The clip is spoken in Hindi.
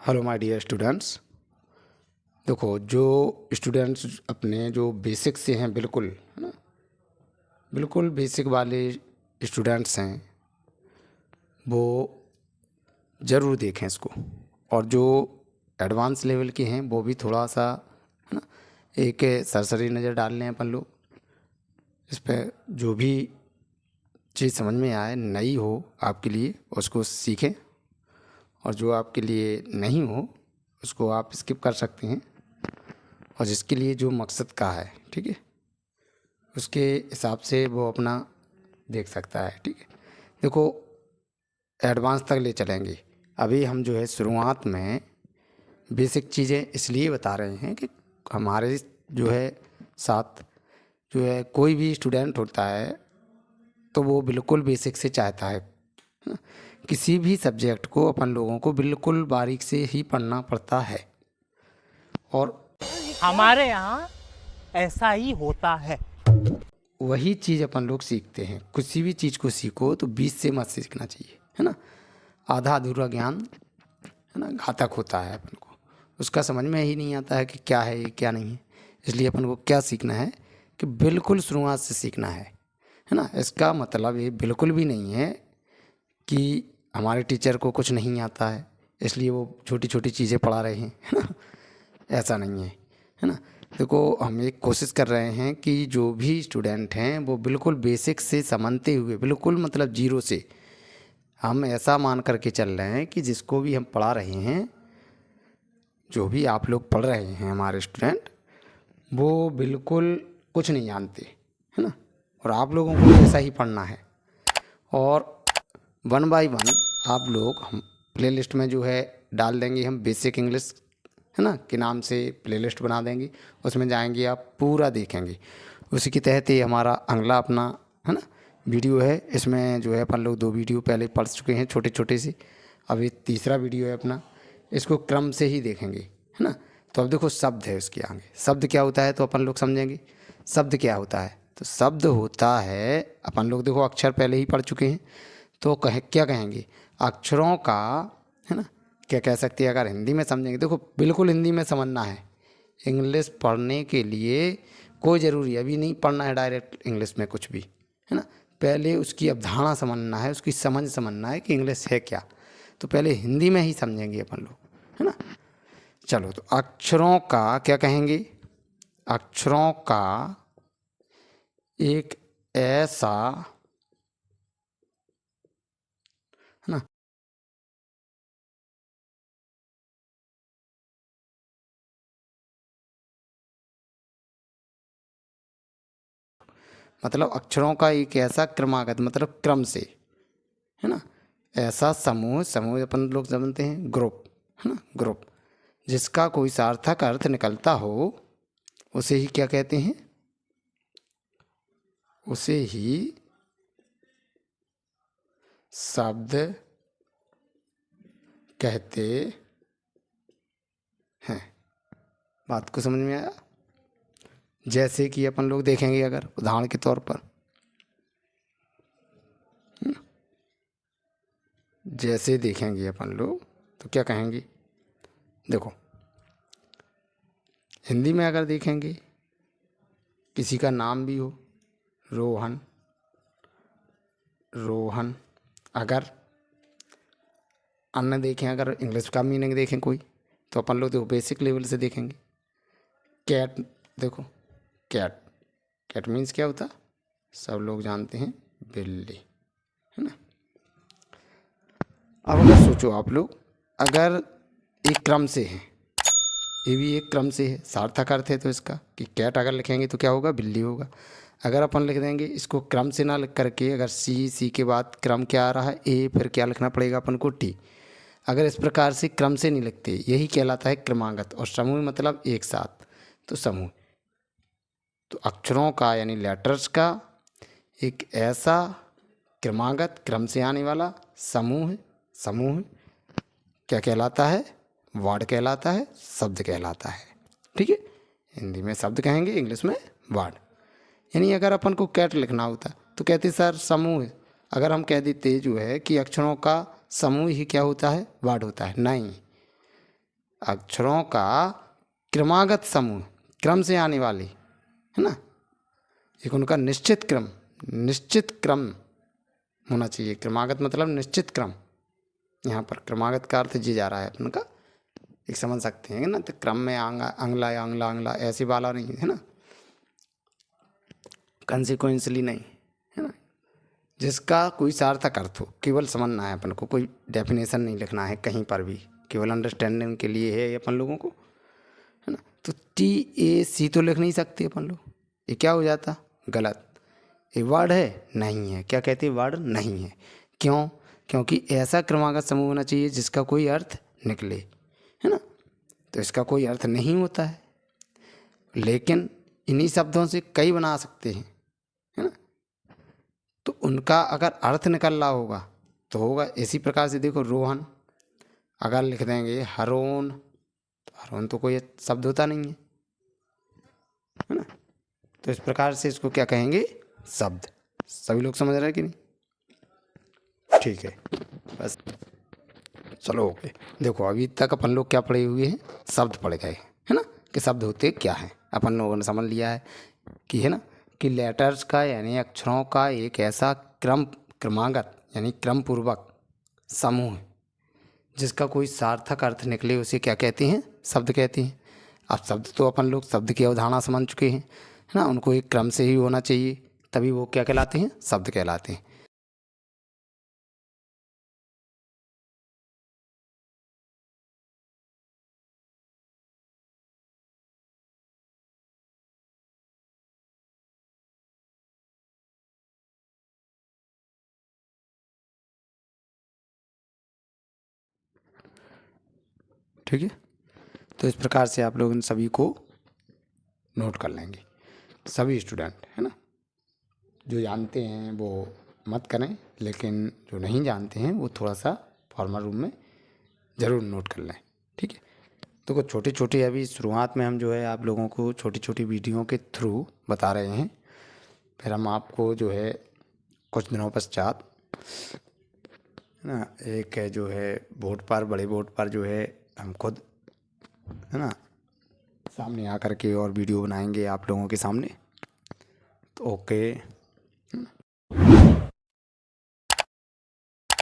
Hello my dear students. देखो, जो स्टूडेंट्स अपने जो बेसिक से हैं, बिल्कुल है ना, बिल्कुल बेसिक वाले स्टूडेंट्स हैं, वो ज़रूर देखें इसको। और जो एडवांस लेवल के हैं वो भी थोड़ा सा है ना, एक सरसरी नज़र डाल लें अपन लोग इस पर। जो भी चीज़ समझ में आए, नई हो आपके लिए, उसको सीखें, और जो आपके लिए नहीं हो उसको आप स्किप कर सकते हैं। और जिसके लिए जो मकसद का है, ठीक है, उसके हिसाब से वो अपना देख सकता है। ठीक है, देखो, एडवांस तक ले चलेंगे। अभी हम जो है शुरुआत में बेसिक चीज़ें इसलिए बता रहे हैं कि हमारे जो है साथ जो है कोई भी स्टूडेंट होता है तो वो बिल्कुल बेसिक से चाहता है ना? किसी भी सब्जेक्ट को अपन लोगों को बिल्कुल बारीक से ही पढ़ना पड़ता है, और हमारे यहाँ ऐसा ही होता है। वही चीज़ अपन लोग सीखते हैं। किसी भी चीज़ को सीखो तो 20 से मत सीखना चाहिए, है ना। आधा अधूरा ज्ञान है ना घातक होता है अपन को, उसका समझ में ही नहीं आता है कि क्या है ये क्या नहीं है। इसलिए अपन को क्या सीखना है कि बिल्कुल शुरुआत से सीखना है ना। इसका मतलब ये बिल्कुल भी नहीं है कि हमारे टीचर को कुछ नहीं आता है इसलिए वो छोटी छोटी चीज़ें पढ़ा रहे हैं, है ना। ऐसा नहीं है ना। देखो, हम एक कोशिश कर रहे हैं कि जो भी स्टूडेंट हैं वो बिल्कुल बेसिक से समझते हुए, बिल्कुल मतलब जीरो से, हम ऐसा मान करके चल रहे हैं कि जिसको भी हम पढ़ा रहे हैं, जो भी आप लोग पढ़ रहे हैं हमारे स्टूडेंट, वो बिल्कुल कुछ नहीं जानते, है ना। और आप लोगों को भी ऐसा ही पढ़ना है। और वन बाय वन आप लोग हम प्लेलिस्ट में जो है डाल देंगे, हम बेसिक इंग्लिश है ना के नाम से प्लेलिस्ट बना देंगे। उसमें जाएंगे, आप पूरा देखेंगे। उसी के तहत ही हमारा अगला अपना है ना वीडियो है। इसमें जो है अपन लोग 2 वीडियो पहले पढ़ चुके हैं, छोटे छोटे से। अभी तीसरा वीडियो है अपना, इसको क्रम से ही देखेंगे, है ना। तो अब देखो, शब्द है उसके आगे। शब्द क्या होता है तो अपन लोग समझेंगे। शब्द क्या होता है तो शब्द होता है, अपन लोग देखो अक्षर पहले ही पढ़ चुके हैं, तो क्या कहेंगे, अक्षरों का, है ना। क्या कह सकते हैं अगर हिंदी में समझेंगे, देखो बिल्कुल हिंदी में समझना है। इंग्लिश पढ़ने के लिए कोई ज़रूरी अभी नहीं पढ़ना है डायरेक्ट इंग्लिश में कुछ भी, है ना। पहले उसकी अवधारणा समझना है, उसकी समझ समझना है कि इंग्लिश है क्या। तो पहले हिंदी में ही समझेंगे अपन लोग, है ना। चलो, तो अक्षरों का क्या कहेंगे, अक्षरों का एक ऐसा, है ना, मतलब अक्षरों का एक ऐसा क्रमागत, मतलब क्रम से, है ना, ऐसा समूह, समूह अपन लोग समझते हैं ग्रुप, है ना, ग्रुप, जिसका कोई सार्थक अर्थ निकलता हो, उसे ही क्या कहते हैं, उसे ही शब्द कहते हैं। बात को समझ में आया। जैसे कि अपन लोग देखेंगे अगर उदाहरण के तौर पर, जैसे देखेंगे अपन लोग तो क्या कहेंगे, देखो हिंदी में अगर देखेंगे, किसी का नाम भी हो, रोहन, रोहन, अगर अन्य देखें, अगर इंग्लिश का मीनिंग देखें कोई, तो अपन लोग देखो बेसिक लेवल से देखेंगे। कैट, देखो कैट, कैट मीन्स क्या होता, सब लोग जानते हैं, बिल्ली, है ना। अब अगर सोचो आप लोग, अगर एक क्रम से है, ये भी एक क्रम से है, सार्थक अर्थ है तो इसका कि कैट अगर लिखेंगे तो क्या होगा, बिल्ली होगा। अगर अपन लिख देंगे इसको क्रम से ना लिख करके, अगर सी, सी के बाद क्रम क्या आ रहा है, ए, फिर क्या लिखना पड़ेगा अपन को, टी। अगर इस प्रकार से क्रम से नहीं लिखते, यही कहलाता है क्रमागत। और समूह मतलब एक साथ, तो समूह, तो अक्षरों का यानी लेटर्स का एक ऐसा क्रमागत, क्रम से आने वाला समूह, समूह क्या कहलाता है, वर्ड कहलाता है, शब्द कहलाता है। ठीक है, हिंदी में शब्द कहेंगे, इंग्लिश में वर्ड। यानी अगर अपन को कैट लिखना होता तो कहते सर समूह, अगर हम कह देते जो है कि अक्षरों का समूह ही क्या होता है, वर्ड होता है, नहीं, अक्षरों का क्रमागत समूह, क्रम से आने वाली, है ना, एक उनका निश्चित क्रम होना चाहिए। क्रमागत मतलब निश्चित क्रम। यहाँ पर क्रमागत का अर्थ जी जा रहा है अपन का, एक समझ सकते हैं ना, तो क्रम में अंगला या अंगला अंगला ऐसे वाला नहीं है ना, कंसिक्वेंसली नहीं, है ना, जिसका कोई सार्थक अर्थ हो। केवल समझना है अपन को, कोई डेफिनेशन नहीं लिखना है कहीं पर भी, केवल अंडरस्टैंडिंग के लिए है ये अपन लोगों को, है ना। तो TAC तो लिख नहीं सकते अपन लोग, ये क्या हो जाता, गलत। ये वर्ड है नहीं है, क्या कहते हैं, वर्ड नहीं है। क्यों? क्योंकि ऐसा क्रमागत समूह होना चाहिए जिसका कोई अर्थ निकले, है ना। तो इसका कोई अर्थ नहीं होता है, लेकिन इन्हीं शब्दों से कई बना सकते हैं, है ना। तो उनका अगर अर्थ निकल रहा होगा तो होगा इसी प्रकार से। देखो रोहन अगर लिख देंगे हरोन, तो हरोन तो कोई शब्द होता नहीं है ना। तो इस प्रकार से इसको क्या कहेंगे, शब्द। सभी लोग समझ रहे हैं कि नहीं? ठीक है, बस चलो ओके। देखो अभी तक अपन लोग क्या पढ़े हुए हैं, शब्द पढ़ गए, है ना, कि शब्द होते क्या हैं। अपन लोगों ने समझ लिया है कि, है ना, कि लेटर्स का यानी अक्षरों का एक ऐसा क्रमागत यानी क्रम पूर्वक समूह है जिसका कोई सार्थक अर्थ निकले, उसे क्या कहते हैं, शब्द कहते हैं। अब शब्द तो अपन लोग शब्द की अवधारणा समझ चुके हैं, है ना, उनको एक क्रम से ही होना चाहिए, तभी वो क्या कहलाते हैं, शब्द कहलाते हैं। ठीक है, तो इस प्रकार से आप लोग इन सभी को नोट कर लेंगे, सभी स्टूडेंट, है ना। जो जानते हैं वो मत करें, लेकिन जो नहीं जानते हैं वो थोड़ा सा फॉर्मल रूम में ज़रूर नोट कर लें, ठीक है। तो कुछ छोटे छोटे अभी शुरुआत में हम जो है आप लोगों को छोटी छोटी वीडियो के थ्रू बता रहे हैं, फिर हम आपको जो है कुछ दिनों पश्चात, है ना, एक है जो है बोर्ड पर, बड़े बोर्ड पर जो है हम खुद, है ना, सामने आकर के और वीडियो बनाएंगे आप लोगों के सामने। तो ओके।